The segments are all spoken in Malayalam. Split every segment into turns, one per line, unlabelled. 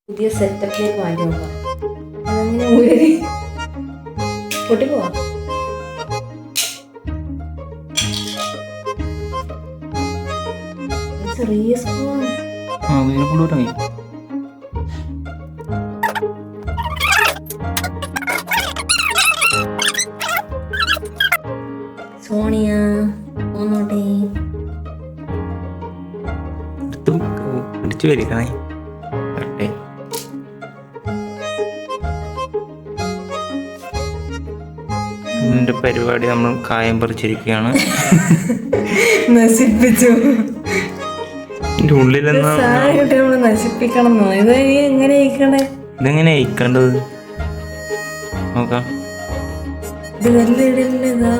പുതിയ സെറ്റപ്പിലേക്ക് മാറ്റി നോക്കാം. അതങ്ങനെ ഊരി പൊട്ടിപ്പോവാ. ചെറിയ സ്പൂൺ സോണിയ ഒന്നോട്ടെ
പിടിച്ചു വരിക്കണേ. ഇതിന്റെ പരിപാടി നമ്മൾ കായം പറിച്ചിരിക്കുകയാണ്.
നശിപ്പിച്ചു.
ഇതിന്റെ ഉള്ളിലെന്നാ
നശിപ്പിക്കണം. ഇത് എങ്ങനെ അയക്കണ്ടേ?
ഇതെങ്ങനെ അയക്കേണ്ടത് നോക്കാം.
ഇത് നല്ല ഇടയില്ലതാ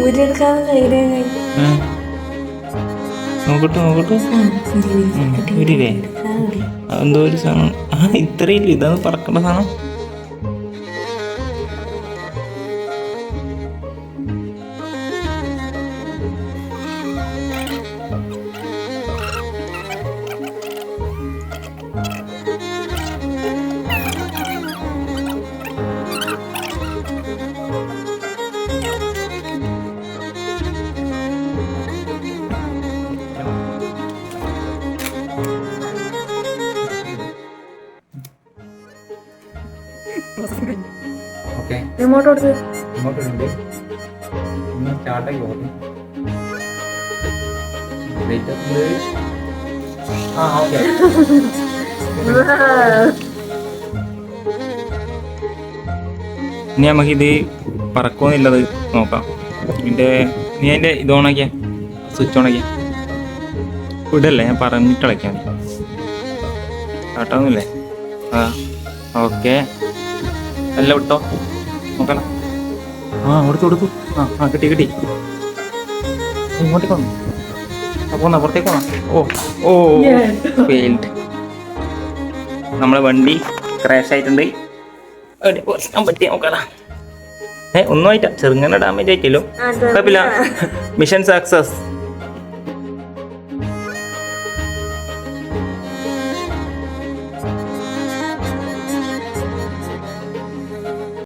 ഊരെടുക്കാതെ കയ്യിലേ
നോക്കട്ടെ ഇല്ലേ എന്തോ ഒരു സാധനം. ഇത്രയില്ല, ഇതാണ് പറക്കേണ്ട സാധനം.
റിമോട്ട് കൊടുത്ത്
ഇനി നമുക്കിത് പറക്കുമെന്നുള്ളത് നോക്കാം. ഇതിൻ്റെ നീ അതിൻ്റെ ഇത് ഓണാക്കിയ സ്വിച്ച് ഓണാക്കിയ ഇടല്ലേ, ഞാൻ പറഞ്ഞിട്ട് അടയ്ക്കാം. കേട്ടോന്നില്ലേ? ഓക്കെ, എല്ലാം വിട്ടോ നോക്കണം. കൊടുത്തു. കിട്ടി. ഇങ്ങോട്ടേക്ക് വന്നു. പോന്നാ പുറത്തേക്ക് പോന്നാ. ഫെയിൽഡ്. നമ്മളെ വണ്ടി ക്രാഷ് ആയിട്ടുണ്ട്. പറ്റിയ നോക്കാടാ. ഒന്നും ആയിട്ടാ, ചെറുങ്ങനെ ഡാമേജ് ആയിട്ടല്ലോ. കുഴപ്പമില്ല. Mission success.